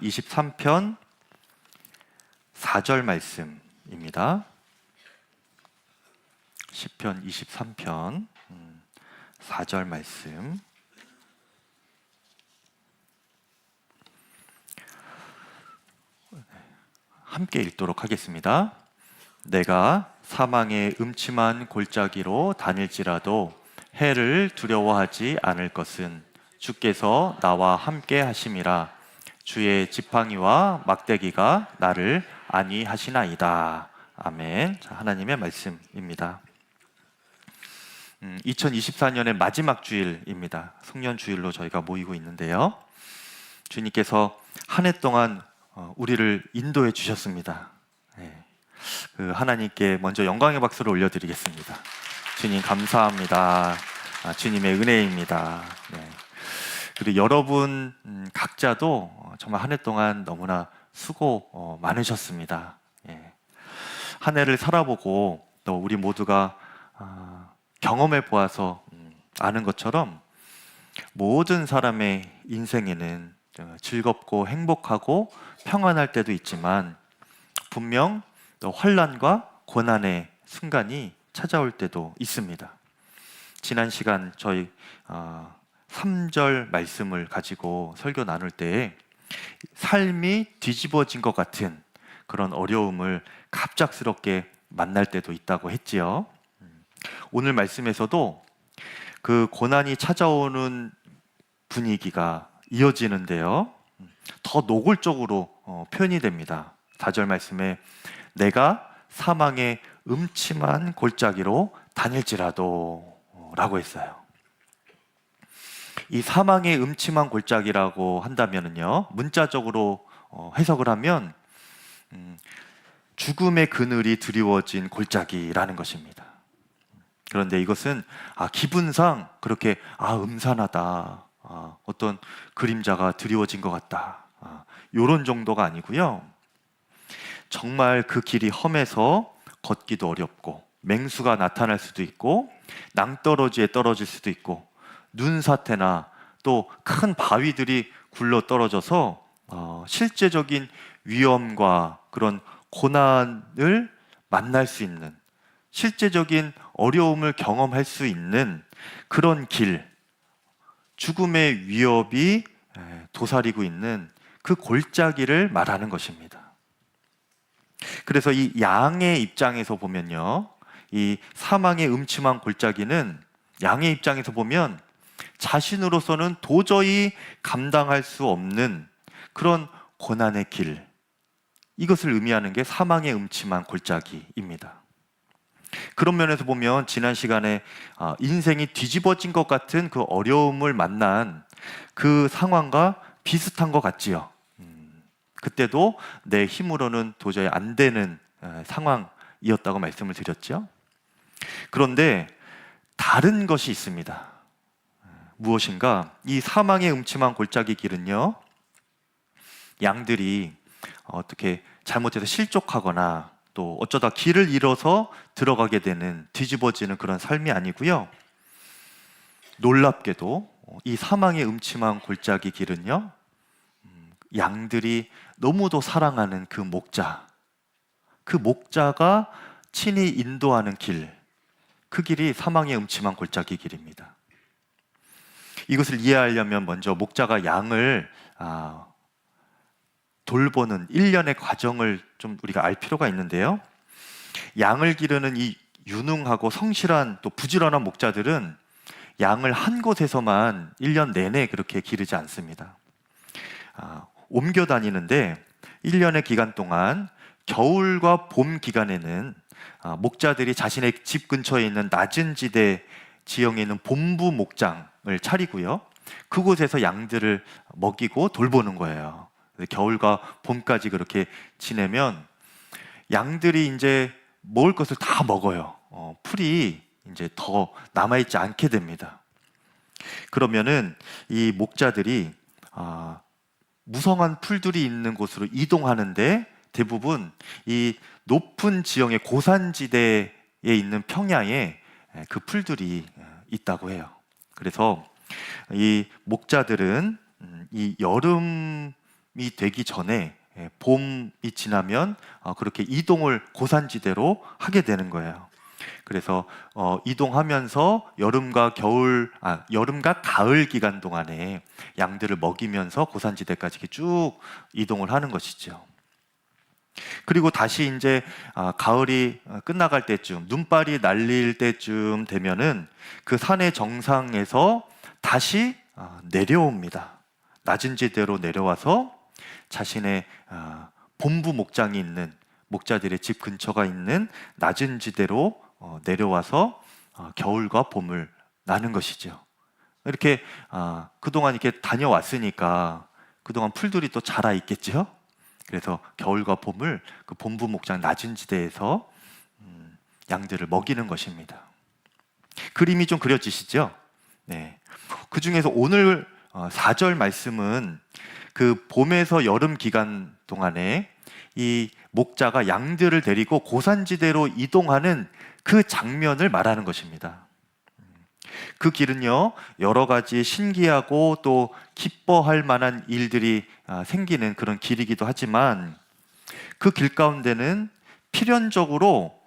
23편 4절 말씀입니다. 시편 23편 4절 말씀. 함께 읽도록 하겠습니다. 내가 사망의 음침한 골짜기로 다닐지라도 해를 두려워하지 않을 것은 주께서 나와 함께 하심이라. 주의 지팡이와 막대기가 나를 안위하시나이다. 아멘. 자, 하나님의 말씀입니다. 2024년의 마지막 주일입니다. 송년 주일로 저희가 모이고 있는데요. 주님께서 한 해 동안 우리를 인도해 주셨습니다. 그 하나님께 먼저 영광의 박수를 올려드리겠습니다. 주님 감사합니다. 주님의 은혜입니다. 그리고 여러분 각자도 정말 한 해 동안 너무나 수고 많으셨습니다. 한 해를 살아보고 또 우리 모두가 경험해 보아서 아는 것처럼 모든 사람의 인생에는 즐겁고 행복하고 평안할 때도 있지만 분명 또 환난과 고난의 순간이 찾아올 때도 있습니다. 지난 시간 저희 3절 말씀을 가지고 설교 나눌 때 삶이 뒤집어진 것 같은 그런 어려움을 갑작스럽게 만날 때도 있다고 했지요. 오늘 말씀에서도 그 고난이 찾아오는 분위기가 이어지는데요, 더 노골적으로 표현이 됩니다. 4절 말씀에 내가 사망의 음침한 골짜기로 다닐지라도 라고 했어요. 이 사망의 음침한 골짜기라고 한다면요, 문자적으로 해석을 하면 죽음의 그늘이 드리워진 골짜기라는 것입니다. 그런데 이것은 기분상 그렇게 음산하다, 어떤 그림자가 드리워진 것 같다, 이런 정도가 아니고요, 정말 그 길이 험해서 걷기도 어렵고 맹수가 나타날 수도 있고 낭떠러지에 떨어질 수도 있고 눈사태나 또 큰 바위들이 굴러 떨어져서 실제적인 위험과 그런 고난을 만날 수 있는, 실제적인 어려움을 경험할 수 있는 그런 길, 죽음의 위협이 도사리고 있는 그 골짜기를 말하는 것입니다. 그래서 이 양의 입장에서 보면요, 이 사망의 음침한 골짜기는 양의 입장에서 보면 자신으로서는 도저히 감당할 수 없는 그런 고난의 길, 이것을 의미하는 게 사망의 음침한 골짜기입니다. 그런 면에서 보면 지난 시간에 인생이 뒤집어진 것 같은 그 어려움을 만난 그 상황과 비슷한 것 같지요. 그때도 내 힘으로는 도저히 안 되는 상황이었다고 말씀을 드렸죠. 그런데 다른 것이 있습니다. 무엇인가? 이 사망의 음침한 골짜기 길은요, 양들이 어떻게 잘못해서 실족하거나 또 어쩌다 길을 잃어서 들어가게 되는, 뒤집어지는 그런 삶이 아니고요, 놀랍게도 이 사망의 음침한 골짜기 길은요, 양들이 너무도 사랑하는 그 목자가 친히 인도하는 길, 그 길이 사망의 음침한 골짜기 길입니다. 이것을 이해하려면 먼저 목자가 양을 돌보는 일련의 과정을 좀 우리가 알 필요가 있는데요, 양을 기르는 이 유능하고 성실한 또 부지런한 목자들은 양을 한 곳에서만 1년 내내 그렇게 기르지 않습니다. 옮겨 다니는데 1년의 기간 동안 겨울과 봄 기간에는 목자들이 자신의 집 근처에 있는 낮은 지대 지형에 있는 본부 목장을 차리고요, 그곳에서 양들을 먹이고 돌보는 거예요. 겨울과 봄까지 그렇게 지내면 양들이 이제 먹을 것을 다 먹어요. 풀이 이제 더 남아있지 않게 됩니다. 그러면은 이 목자들이 무성한 풀들이 있는 곳으로 이동하는데 대부분 이 높은 지형의 고산지대에 있는 평야에 그 풀들이 있다고 해요. 그래서 이 목자들은 이 여름 되기 전에 봄이 지나면 그렇게 이동을 고산지대로 하게 되는 거예요. 그래서 이동하면서 여름과 가을 기간 동안에 양들을 먹이면서 고산지대까지 이렇게 쭉 이동을 하는 것이죠. 그리고 다시 이제 가을이 끝나갈 때쯤, 눈발이 날릴 때쯤 되면은 그 산의 정상에서 다시 내려옵니다. 낮은 지대로 내려와서 자신의 본부 목장이 있는, 목자들의 집 근처가 있는 낮은 지대로 내려와서 겨울과 봄을 나는 것이죠. 이렇게 그동안 이렇게 다녀왔으니까 그동안 풀들이 또 자라 있겠죠. 그래서 겨울과 봄을 그 본부 목장 낮은 지대에서 양들을 먹이는 것입니다. 그림이 좀 그려지시죠? 네. 그 중에서 오늘 4절 말씀은 그 봄에서 여름 기간 동안에 이 목자가 양들을 데리고 고산지대로 이동하는 그 장면을 말하는 것입니다. 그 길은요, 여러 가지 신기하고 또 기뻐할 만한 일들이 생기는 그런 길이기도 하지만 그 길 가운데는 필연적으로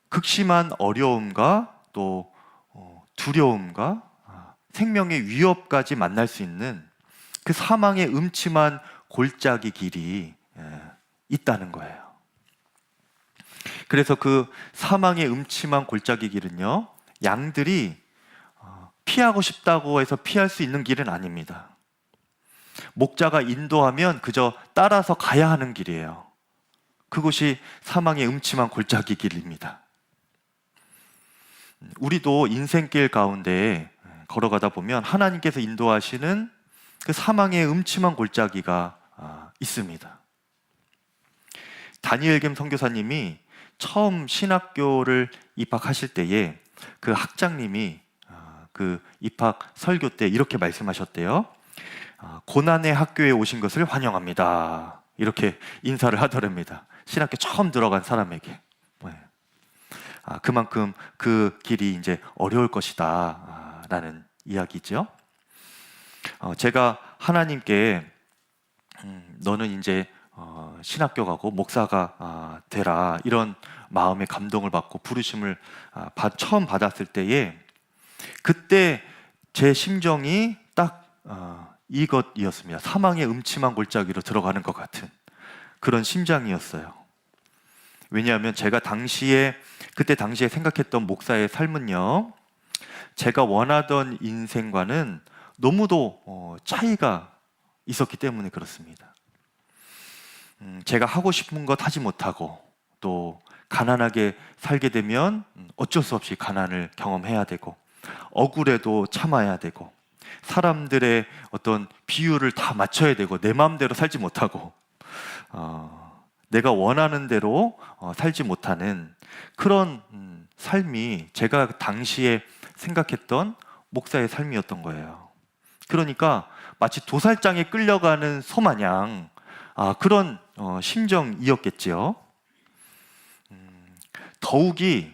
극심한 어려움과 또 두려움과 생명의 위협까지 만날 수 있는 그 사망의 음침한 골짜기 길이 있다는 거예요. 그래서 그 사망의 음침한 골짜기 길은요, 양들이 피하고 싶다고 해서 피할 수 있는 길은 아닙니다. 목자가 인도하면 그저 따라서 가야 하는 길이에요. 그곳이 사망의 음침한 골짜기 길입니다. 우리도 인생길 가운데 걸어가다 보면 하나님께서 인도하시는 그 사망의 음침한 골짜기가 있습니다. 다니엘 겸 선교사님이 처음 신학교를 입학하실 때에 그 학장님이 그 입학 설교 때 이렇게 말씀하셨대요. 고난의 학교에 오신 것을 환영합니다. 이렇게 인사를 하더랍니다. 신학교 처음 들어간 사람에게. 그만큼 그 길이 이제 어려울 것이다 라는 이야기죠. 제가 하나님께 너는 이제 신학교 가고 목사가 되라, 이런 마음의 감동을 받고 부르심을 처음 받았을 때에 그때 제 심정이 딱 이것이었습니다. 사망의 음침한 골짜기로 들어가는 것 같은 그런 심장이었어요. 왜냐하면 제가 그때 당시에 생각했던 목사의 삶은요, 제가 원하던 인생과는 너무도 차이가 있었기 때문에 그렇습니다. 제가 하고 싶은 것 하지 못하고 또 가난하게 살게 되면 어쩔 수 없이 가난을 경험해야 되고 억울해도 참아야 되고 사람들의 어떤 비율을 다 맞춰야 되고 내 마음대로 살지 못하고 내가 원하는 대로 살지 못하는 그런 삶이 제가 당시에 생각했던 목사의 삶이었던 거예요. 그러니까 마치 도살장에 끌려가는 소마냥 그런 심정이었겠지요. 더욱이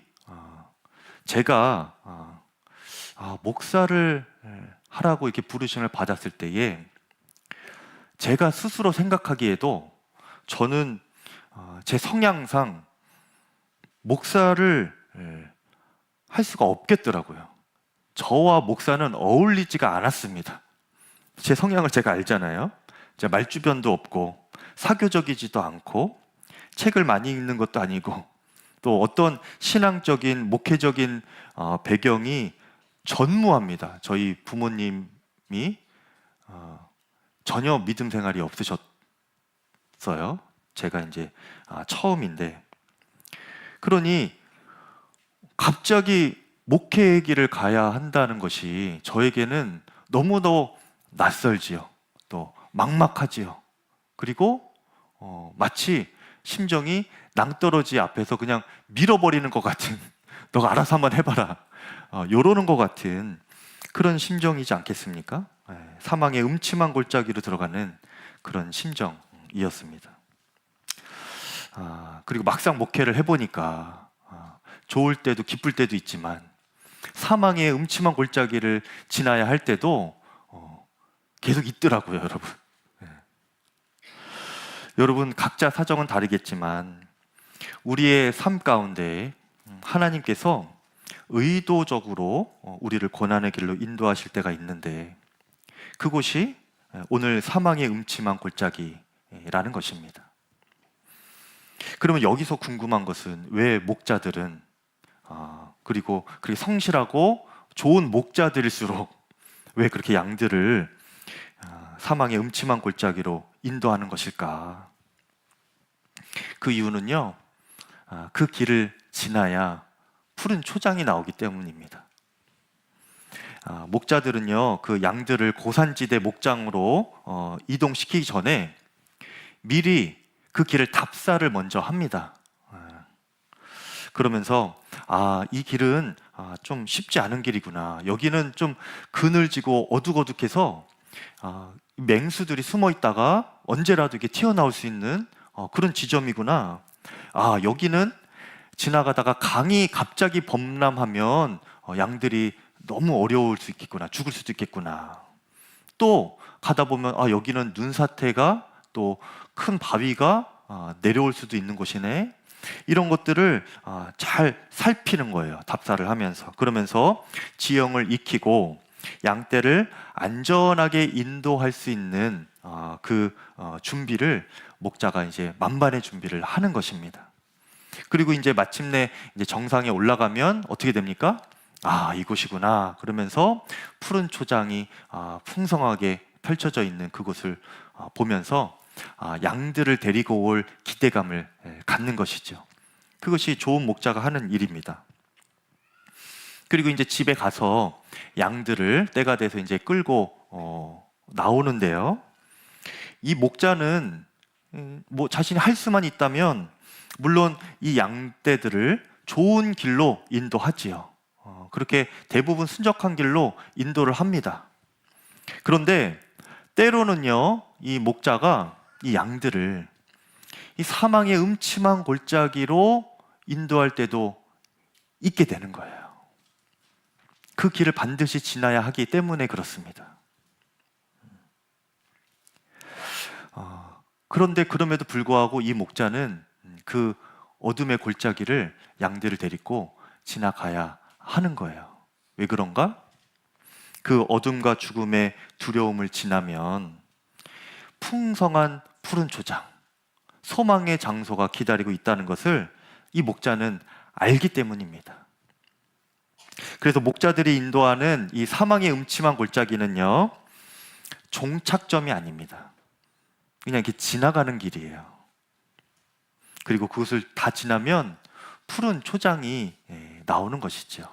제가 목사를 하라고 이렇게 부르심을 받았을 때에 제가 스스로 생각하기에도 저는 제 성향상 목사를 할 수가 없겠더라고요. 저와 목사는 어울리지가 않았습니다. 제 성향을 제가 알잖아요. 제가 말주변도 없고 사교적이지도 않고 책을 많이 읽는 것도 아니고 또 어떤 신앙적인 목회적인 배경이 전무합니다. 저희 부모님이 전혀 믿음 생활이 없으셨어요. 제가 이제 처음인데, 그러니 갑자기 목회의 길을 가야 한다는 것이 저에게는 너무도 낯설지요. 또 막막하지요. 그리고 마치 심정이 낭떠러지 앞에서 그냥 밀어버리는 것 같은 너가 알아서 한번 해봐라 요러는 것 같은 그런 심정이지 않겠습니까? 사망의 음침한 골짜기로 들어가는 그런 심정이었습니다. 그리고 막상 목회를 해보니까 좋을 때도 기쁠 때도 있지만 사망의 음침한 골짜기를 지나야 할 때도 계속 있더라고요, 여러분. 여러분 각자 사정은 다르겠지만 우리의 삶 가운데 하나님께서 의도적으로 우리를 고난의 길로 인도하실 때가 있는데 그곳이 오늘 사망의 음침한 골짜기라는 것입니다. 그러면 여기서 궁금한 것은 왜 목자들은 그리고 그렇게 성실하고 좋은 목자들일수록 왜 그렇게 양들을 사망의 음침한 골짜기로 인도하는 것일까? 그 이유는요, 그 길을 지나야 푸른 초장이 나오기 때문입니다. 목자들은요, 그 양들을 고산지대 목장으로 이동시키기 전에 미리 그 길을 답사를 먼저 합니다. 그러면서 이 길은 좀 쉽지 않은 길이구나. 여기는 좀 그늘지고 어둑어둑해서 맹수들이 숨어 있다가 언제라도 이게 튀어나올 수 있는 그런 지점이구나. 여기는 지나가다가 강이 갑자기 범람하면 양들이 너무 어려울 수 있겠구나. 죽을 수도 있겠구나. 또 가다 보면 여기는 눈사태가 또 큰 바위가 내려올 수도 있는 곳이네. 이런 것들을 잘 살피는 거예요. 답사를 하면서. 그러면서 지형을 익히고 양떼를 안전하게 인도할 수 있는 그 준비를 목자가 이제 만반의 준비를 하는 것입니다. 그리고 이제 마침내 이제 정상에 올라가면 어떻게 됩니까? 이곳이구나. 그러면서 푸른 초장이 풍성하게 펼쳐져 있는 그곳을 보면서 양들을 데리고 올 기대감을 갖는 것이죠. 그것이 좋은 목자가 하는 일입니다. 그리고 이제 집에 가서 양들을 때가 돼서 이제 끌고 나오는데요. 이 목자는 뭐 자신이 할 수만 있다면 물론 이 양떼들을 좋은 길로 인도하지요. 그렇게 대부분 순적한 길로 인도를 합니다. 그런데 때로는요, 이 목자가 이 양들을 이 사망의 음침한 골짜기로 인도할 때도 있게 되는 거예요. 그 길을 반드시 지나야 하기 때문에 그렇습니다. 그런데 그럼에도 불구하고 이 목자는 그 어둠의 골짜기를 양들을 데리고 지나가야 하는 거예요. 왜 그런가? 그 어둠과 죽음의 두려움을 지나면 풍성한 푸른 초장, 소망의 장소가 기다리고 있다는 것을 이 목자는 알기 때문입니다. 그래서 목자들이 인도하는 이 사망의 음침한 골짜기는요, 종착점이 아닙니다. 그냥 이렇게 지나가는 길이에요. 그리고 그것을 다 지나면 푸른 초장이 나오는 것이죠.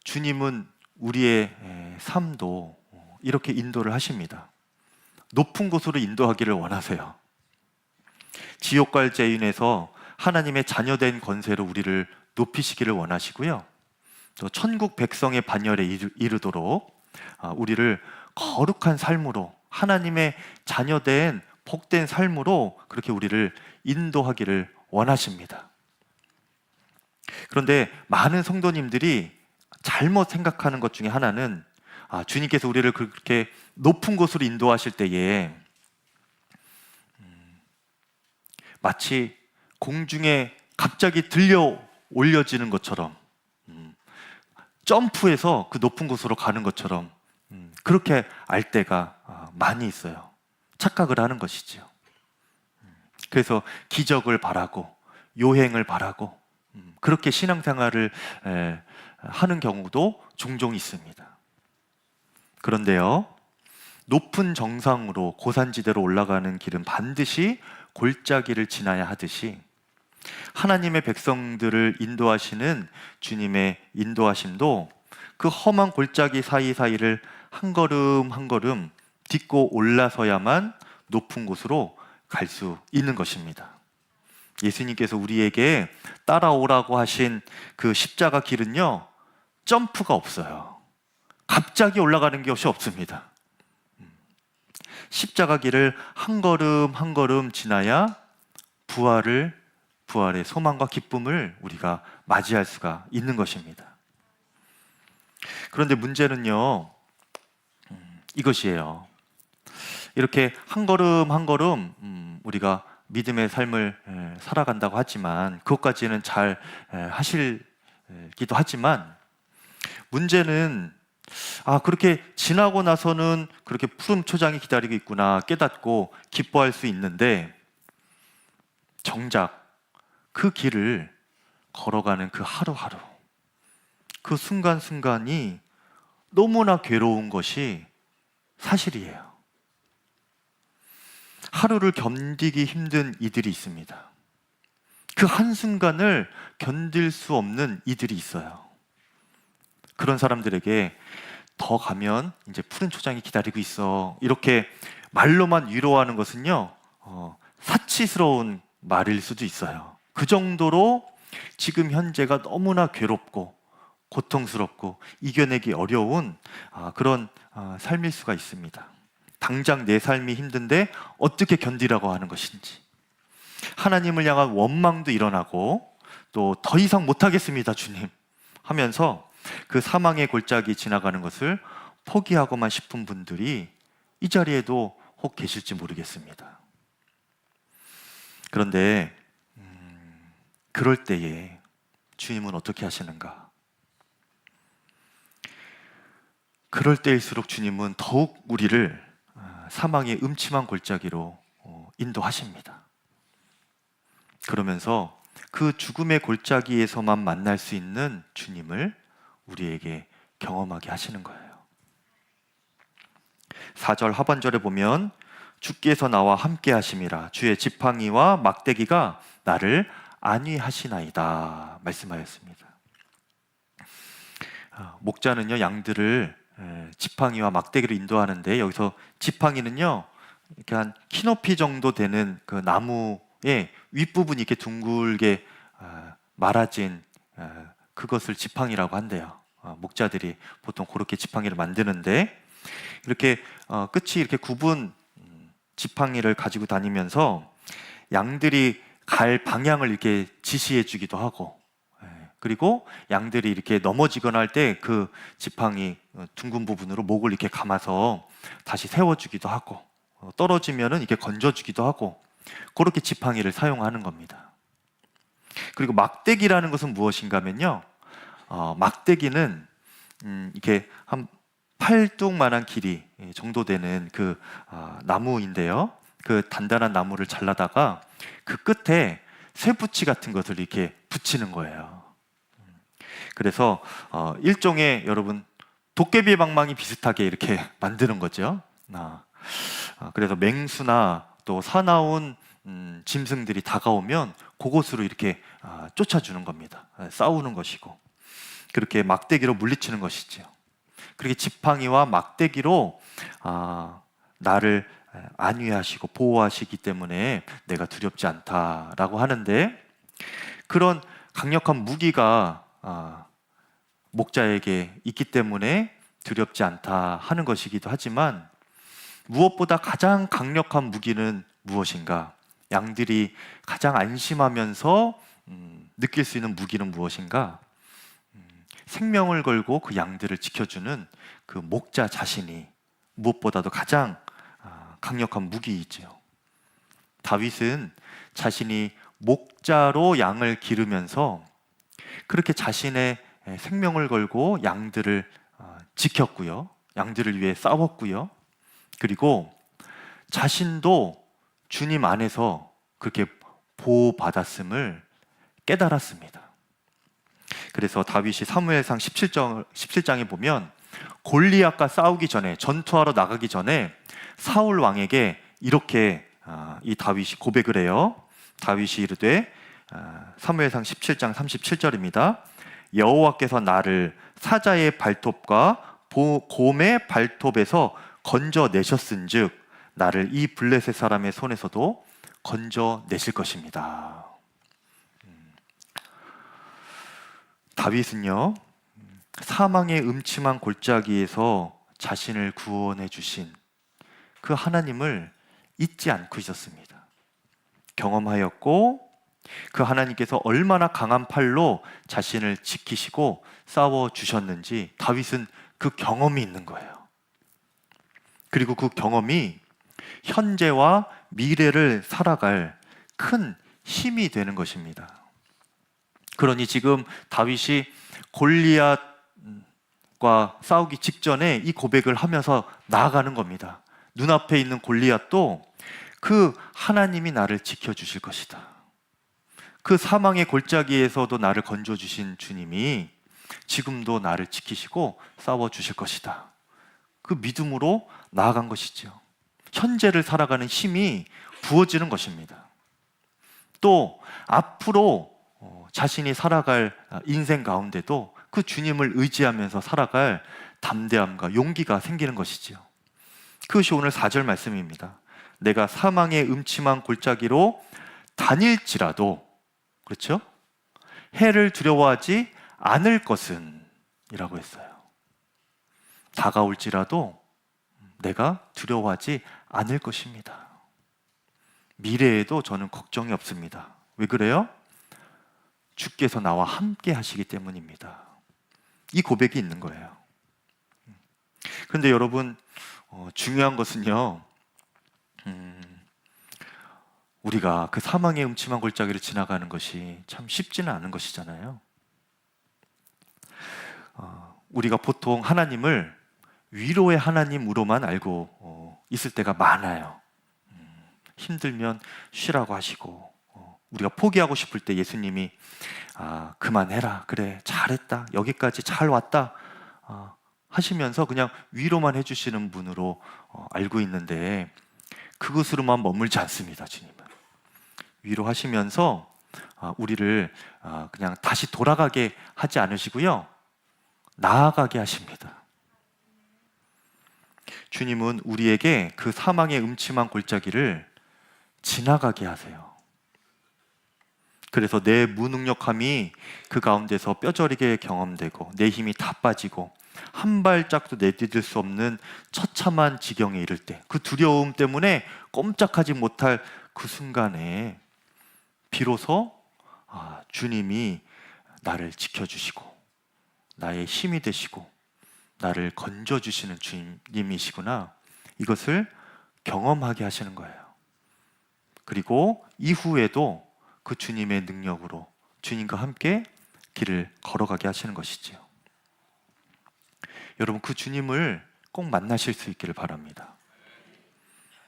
주님은 우리의 삶도 이렇게 인도를 하십니다. 높은 곳으로 인도하기를 원하세요. 지옥갈제인에서 하나님의 자녀된 권세로 우리를 높이시기를 원하시고요. 또 천국 백성의 반열에 이르도록 우리를 거룩한 삶으로 하나님의 자녀된 복된 삶으로 그렇게 우리를 인도하기를 원하십니다. 그런데 많은 성도님들이 잘못 생각하는 것 중에 하나는 주님께서 우리를 그렇게 높은 곳으로 인도하실 때에 마치 공중에 갑자기 들려 올려지는 것처럼 점프해서 그 높은 곳으로 가는 것처럼 그렇게 알 때가 많이 있어요. 착각을 하는 것이죠. 그래서 기적을 바라고 요행을 바라고 그렇게 신앙생활을 하는 경우도 종종 있습니다. 그런데요, 높은 정상으로 고산지대로 올라가는 길은 반드시 골짜기를 지나야 하듯이 하나님의 백성들을 인도하시는 주님의 인도하심도 그 험한 골짜기 사이사이를 한 걸음 한 걸음 딛고 올라서야만 높은 곳으로 갈 수 있는 것입니다. 예수님께서 우리에게 따라오라고 하신 그 십자가 길은요, 점프가 없어요. 갑자기 올라가는 것이 없습니다. 십자가 길을 한 걸음 한 걸음 지나야 부활의 소망과 기쁨을 우리가 맞이할 수가 있는 것입니다. 그런데 문제는요, 이것이에요. 이렇게 한 걸음 한 걸음 우리가 믿음의 삶을 살아간다고 하지만 그것까지는 잘 하시기도 하지만 문제는 그렇게 지나고 나서는 그렇게 푸른 초장이 기다리고 있구나 깨닫고 기뻐할 수 있는데 정작 그 길을 걸어가는 그 하루하루 그 순간순간이 너무나 괴로운 것이 사실이에요. 하루를 견디기 힘든 이들이 있습니다. 그 한순간을 견딜 수 없는 이들이 있어요. 그런 사람들에게 더 가면 이제 푸른 초장이 기다리고 있어 이렇게 말로만 위로하는 것은요 사치스러운 말일 수도 있어요. 그 정도로 지금 현재가 너무나 괴롭고 고통스럽고 이겨내기 어려운 그런 삶일 수가 있습니다. 당장 내 삶이 힘든데 어떻게 견디라고 하는 것인지, 하나님을 향한 원망도 일어나고 또 더 이상 못하겠습니다 주님 하면서 그 사망의 골짜기 지나가는 것을 포기하고만 싶은 분들이 이 자리에도 혹 계실지 모르겠습니다. 그런데 그럴 때에 주님은 어떻게 하시는가? 그럴 때일수록 주님은 더욱 우리를 사망의 음침한 골짜기로 인도하십니다. 그러면서 그 죽음의 골짜기에서만 만날 수 있는 주님을 우리에게 경험하게 하시는 거예요. 4절 하반절에 보면 주께서 나와 함께 하심이라 주의 지팡이와 막대기가 나를 안위하시나이다 말씀하였습니다. 목자는요 양들을 지팡이와 막대기로 인도하는데 여기서 지팡이는요 이렇게 한 키 높이 정도 되는 그 나무의 윗부분이 이렇게 둥글게 말아진 그것을 지팡이라고 한대요. 목자들이 보통 그렇게 지팡이를 만드는데 이렇게 끝이 이렇게 굽은 지팡이를 가지고 다니면서 양들이 갈 방향을 이렇게 지시해 주기도 하고 그리고 양들이 이렇게 넘어지거나 할 때 그 지팡이 둥근 부분으로 목을 이렇게 감아서 다시 세워주기도 하고 떨어지면은 이렇게 건져주기도 하고 그렇게 지팡이를 사용하는 겁니다. 그리고 막대기라는 것은 무엇인가 하면요 막대기는 이렇게 한 팔뚝만한 길이 정도 되는 그 나무인데요 그 단단한 나무를 잘라다가 그 끝에 쇠붙이 같은 것을 이렇게 붙이는 거예요. 그래서 일종의 여러분 도깨비 방망이 비슷하게 이렇게 만드는 거죠. 그래서 맹수나 또 사나운 짐승들이 다가오면 그곳으로 이렇게 쫓아주는 겁니다. 싸우는 것이고 그렇게 막대기로 물리치는 것이죠. 그렇게 지팡이와 막대기로 나를 안위하시고 보호하시기 때문에 내가 두렵지 않다라고 하는데 그런 강력한 무기가 목자에게 있기 때문에 두렵지 않다 하는 것이기도 하지만 무엇보다 가장 강력한 무기는 무엇인가? 양들이 가장 안심하면서 느낄 수 있는 무기는 무엇인가? 생명을 걸고 그 양들을 지켜주는 그 목자 자신이 무엇보다도 가장 강력한 무기이지요. 다윗은 자신이 목자로 양을 기르면서 그렇게 자신의 생명을 걸고 양들을 지켰고요. 양들을 위해 싸웠고요. 그리고 자신도 주님 안에서 그렇게 보호받았음을 깨달았습니다. 그래서 다윗이 사무엘상 17장에 보면 골리앗과 싸우기 전에 전투하러 나가기 전에 사울 왕에게 이렇게 이 다윗이 고백을 해요. 다윗이 이르되 사무엘상 17장 37절입니다. 여호와께서 나를 사자의 발톱과 곰의 발톱에서 건져내셨은즉 나를 이 블레셋 사람의 손에서도 건져내실 것입니다. 다윗은요 사망의 음침한 골짜기에서 자신을 구원해 주신 그 하나님을 잊지 않고 있었습니다. 경험하였고 그 하나님께서 얼마나 강한 팔로 자신을 지키시고 싸워주셨는지 다윗은 그 경험이 있는 거예요. 그리고 그 경험이 현재와 미래를 살아갈 큰 힘이 되는 것입니다. 그러니 지금 다윗이 골리앗과 싸우기 직전에 이 고백을 하면서 나아가는 겁니다. 눈앞에 있는 골리앗도 그 하나님이 나를 지켜주실 것이다. 그 사망의 골짜기에서도 나를 건져주신 주님이 지금도 나를 지키시고 싸워주실 것이다. 그 믿음으로 나아간 것이죠. 현재를 살아가는 힘이 부어지는 것입니다. 또 앞으로 자신이 살아갈 인생 가운데도 그 주님을 의지하면서 살아갈 담대함과 용기가 생기는 것이지요. 그것이 오늘 4절 말씀입니다. 내가 사망의 음침한 골짜기로 다닐지라도, 그렇죠? 해를 두려워하지 않을 것은 이라고 했어요. 다가올지라도 내가 두려워하지 않을 것입니다. 미래에도 저는 걱정이 없습니다. 왜 그래요? 주께서 나와 함께 하시기 때문입니다. 이 고백이 있는 거예요. 그런데 여러분, 중요한 것은요, 우리가 그 사망의 음침한 골짜기를 지나가는 것이 참 쉽지는 않은 것이잖아요. 우리가 보통 하나님을 위로의 하나님으로만 알고 있을 때가 많아요. 힘들면 쉬라고 하시고, 우리가 포기하고 싶을 때 예수님이 그만해라, 그래 잘했다, 여기까지 잘 왔다 하시면서 그냥 위로만 해주시는 분으로 알고 있는데, 그것으로만 머물지 않습니다. 주님은 위로하시면서 우리를 그냥 다시 돌아가게 하지 않으시고요, 나아가게 하십니다. 주님은 우리에게 그 사망의 음침한 골짜기를 지나가게 하세요. 그래서 내 무능력함이 그 가운데서 뼈저리게 경험되고 내 힘이 다 빠지고 한 발짝도 내디딜 수 없는 처참한 지경에 이를 때, 그 두려움 때문에 꼼짝하지 못할 그 순간에 비로소 주님이 나를 지켜주시고 나의 힘이 되시고 나를 건져주시는 주님이시구나, 이것을 경험하게 하시는 거예요. 그리고 이후에도 그 주님의 능력으로 주님과 함께 길을 걸어가게 하시는 것이지요. 여러분, 그 주님을 꼭 만나실 수 있기를 바랍니다.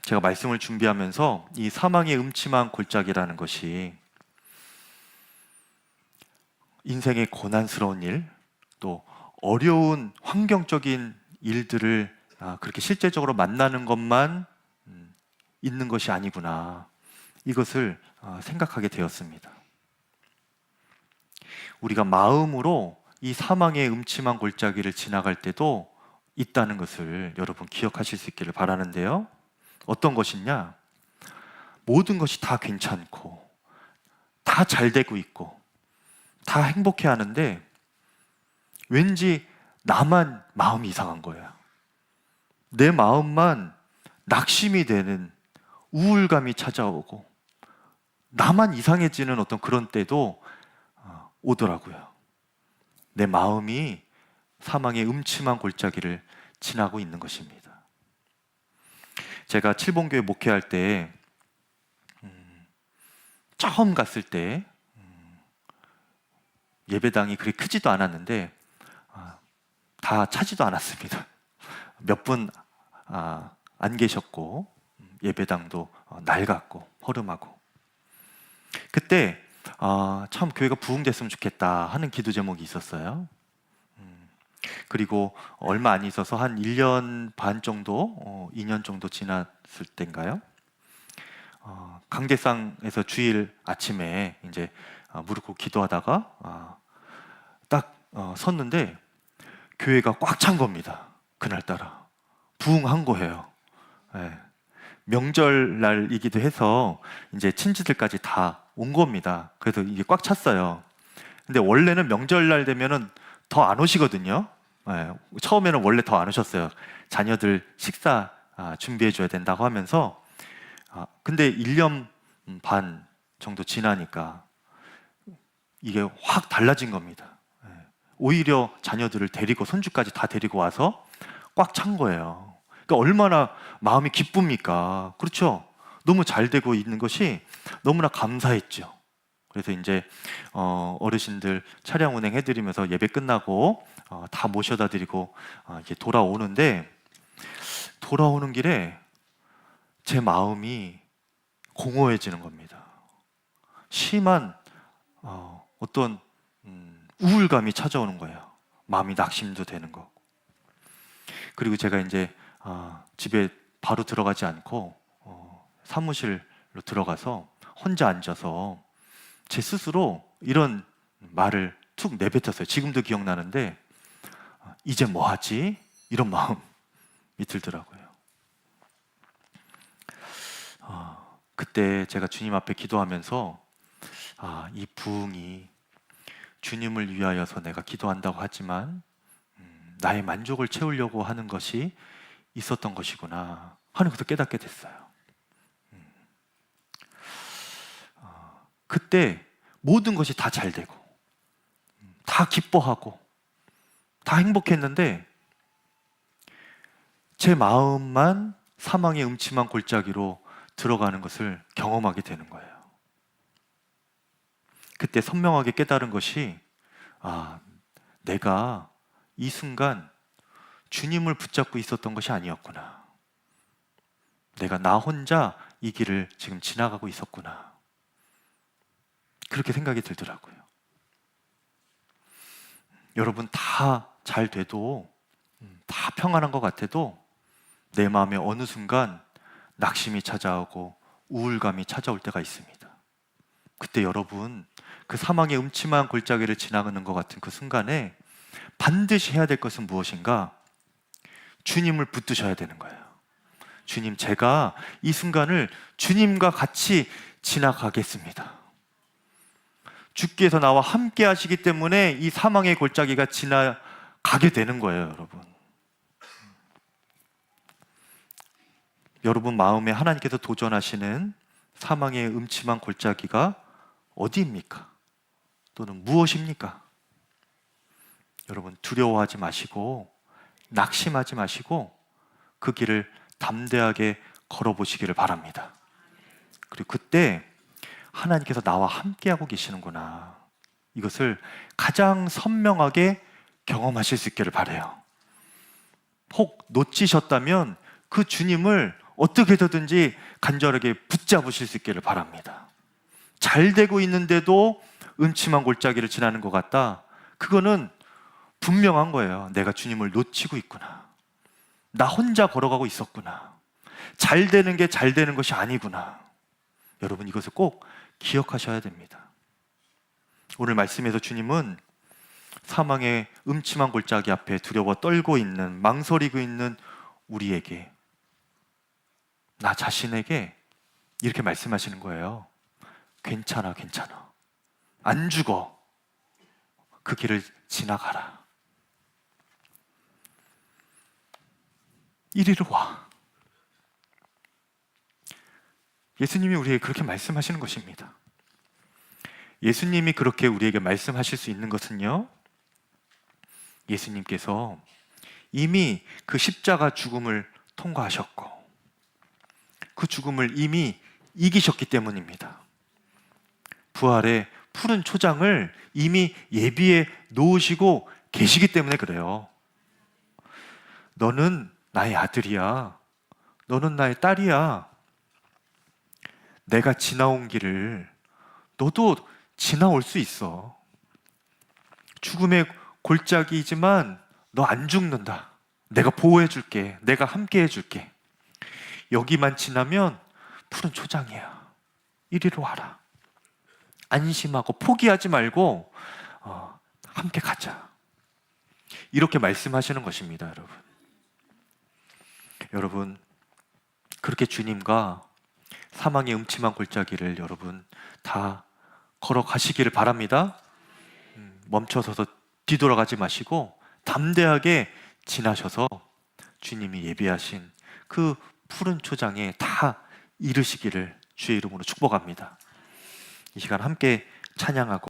제가 말씀을 준비하면서 이 사망의 음침한 골짜기라는 것이 인생의 고난스러운 일, 또 어려운 환경적인 일들을 그렇게 실제적으로 만나는 것만 있는 것이 아니구나, 이것을 생각하게 되었습니다. 우리가 마음으로 이 사망의 음침한 골짜기를 지나갈 때도 있다는 것을 여러분 기억하실 수 있기를 바라는데요. 어떤 것이냐? 모든 것이 다 괜찮고 다 잘 되고 있고 다 행복해 하는데 왠지 나만 마음이 이상한 거예요. 내 마음만 낙심이 되는 우울감이 찾아오고 나만 이상해지는 어떤 그런 때도 오더라고요. 내 마음이 사망의 음침한 골짜기를 지나고 있는 것입니다. 제가 칠봉교회 목회할 때 처음 갔을 때 예배당이 그렇게 크지도 않았는데 다 차지도 않았습니다. 몇 분 안 계셨고 예배당도 낡았고 허름하고, 그때 참 교회가 부흥됐으면 좋겠다 하는 기도 제목이 있었어요. 그리고 얼마 안 있어서 한 1년 반 정도, 2년 정도 지났을 때인가요? 강대상에서 주일 아침에 이제 무릎 꿇고 기도하다가 딱 섰는데 교회가 꽉 찬 겁니다. 그날따라 부흥한 거예요. 네. 명절날이기도 해서 이제 친지들까지 다 온 겁니다. 그래서 이게 꽉 찼어요. 근데 원래는 명절날 되면은 더 안 오시거든요. 네. 처음에는 원래 더 안 오셨어요. 자녀들 식사 준비해 줘야 된다고 하면서. 근데 1년 반 정도 지나니까 이게 확 달라진 겁니다. 오히려 자녀들을 데리고 손주까지 다 데리고 와서 꽉 찬 거예요. 그러니까 얼마나 마음이 기쁩니까? 그렇죠? 너무 잘 되고 있는 것이 너무나 감사했죠. 그래서 이제 어르신들 차량 운행해드리면서 예배 끝나고 다 모셔다 드리고 이제 돌아오는데, 돌아오는 길에 제 마음이 공허해지는 겁니다. 심한 어떤 우울감이 찾아오는 거예요. 마음이 낙심도 되는 거고. 그리고 제가 이제 집에 바로 들어가지 않고 사무실로 들어가서 혼자 앉아서 제 스스로 이런 말을 툭 내뱉었어요. 지금도 기억나는데, 이제 뭐 하지? 이런 마음이 들더라고요. 그때 제가 주님 앞에 기도하면서 이 부흥이 주님을 위하여서 내가 기도한다고 하지만 나의 만족을 채우려고 하는 것이 있었던 것이구나 하는 것을 깨닫게 됐어요. 그때 모든 것이 다 잘 되고 다 기뻐하고 다 행복했는데 제 마음만 사망의 음침한 골짜기로 들어가는 것을 경험하게 되는 거예요. 그때 선명하게 깨달은 것이 내가 이 순간 주님을 붙잡고 있었던 것이 아니었구나. 내가 나 혼자 이 길을 지금 지나가고 있었구나. 그렇게 생각이 들더라고요. 여러분, 다 잘 돼도, 다 평안한 것 같아도 내 마음에 어느 순간 낙심이 찾아오고 우울감이 찾아올 때가 있습니다. 그때 여러분, 그 사망의 음침한 골짜기를 지나가는 것 같은 그 순간에 반드시 해야 될 것은 무엇인가? 주님을 붙드셔야 되는 거예요. 주님, 제가 이 순간을 주님과 같이 지나가겠습니다. 주께서 나와 함께 하시기 때문에 이 사망의 골짜기가 지나가게 되는 거예요, 여러분. 여러분 마음에 하나님께서 도전하시는 사망의 음침한 골짜기가 어디입니까? 또는 무엇입니까? 여러분, 두려워하지 마시고 낙심하지 마시고 그 길을 담대하게 걸어보시기를 바랍니다. 그리고 그때 하나님께서 나와 함께하고 계시는구나, 이것을 가장 선명하게 경험하실 수 있기를 바라요. 혹 놓치셨다면 그 주님을 어떻게 해서든지 간절하게 붙잡으실 수 있기를 바랍니다. 잘 되고 있는데도 음침한 골짜기를 지나는 것 같다, 그거는 분명한 거예요. 내가 주님을 놓치고 있구나. 나 혼자 걸어가고 있었구나. 잘 되는 게 잘 되는 것이 아니구나. 여러분, 이것을 꼭 기억하셔야 됩니다. 오늘 말씀에서 주님은 사망의 음침한 골짜기 앞에 두려워 떨고 있는, 망설이고 있는 우리에게, 나 자신에게 이렇게 말씀하시는 거예요. 괜찮아, 괜찮아. 안 죽어. 그 길을 지나가라. 이리로 와. 예수님이 우리에게 그렇게 말씀하시는 것입니다. 예수님이 그렇게 우리에게 말씀하실 수 있는 것은요, 예수님께서 이미 그 십자가 죽음을 통과하셨고 그 죽음을 이미 이기셨기 때문입니다. 부활의 푸른 초장을 이미 예비해 놓으시고 계시기 때문에 그래요. 너는 나의 아들이야. 너는 나의 딸이야. 내가 지나온 길을 너도 지나올 수 있어. 죽음의 골짜기이지만 너 안 죽는다. 내가 보호해 줄게. 내가 함께 해 줄게. 여기만 지나면 푸른 초장이야. 이리로 와라. 안심하고 포기하지 말고 함께 가자. 이렇게 말씀하시는 것입니다, 여러분. 여러분, 그렇게 주님과 사망의 음침한 골짜기를 여러분 다 걸어가시기를 바랍니다. 멈춰서서 뒤돌아가지 마시고 담대하게 지나셔서 주님이 예비하신 그 푸른 초장에 다 이르시기를 주의 이름으로 축복합니다. 이 시간 함께 찬양하고